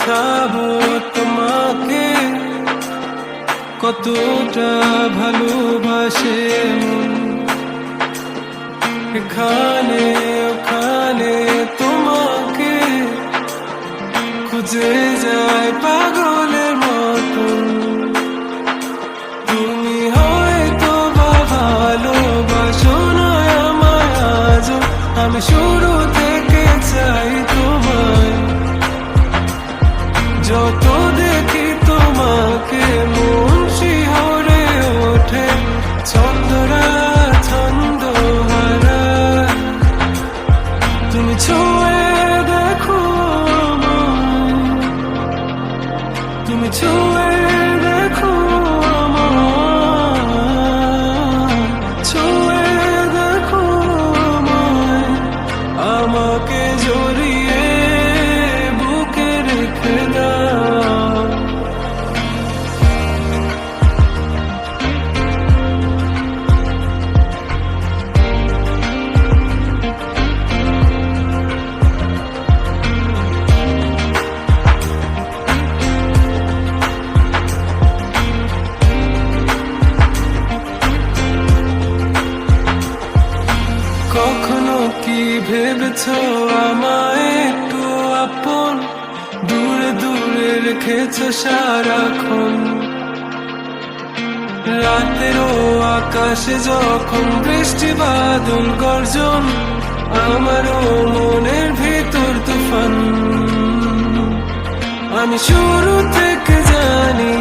বোঝাবো তোমাকে কতটা ভালোবাসে মন। এখানে ওখানে তোমাকে খুঁজে যায় পাগলের মতন। তুমি হয়তো বা ভালোবাসো না আমায় আজও, আমি শুরু থেকে চাই তোমায়। যত দেখি তোমাকে মন শিহরে ওঠে, ছন্দরা ছন্দ হারা। তুমি ছুঁয়ে দেখো আমায়, তুমি ছুঁয়ে দেখো আমায়, ছুঁয়ে দেখো আমায়। আমাকে জড়িয়ে বুকে রেখে দাও। কখনো কি ভেবেছো আমায় একটু আপন, দূরে দূরে রেখেছো সারাক্ষণ। রাতেরও আকাশে যখন বৃষ্টি বাদল গর্জন, আমারও মনের ভিতর তুফান। আমি শুরু থেকে জানি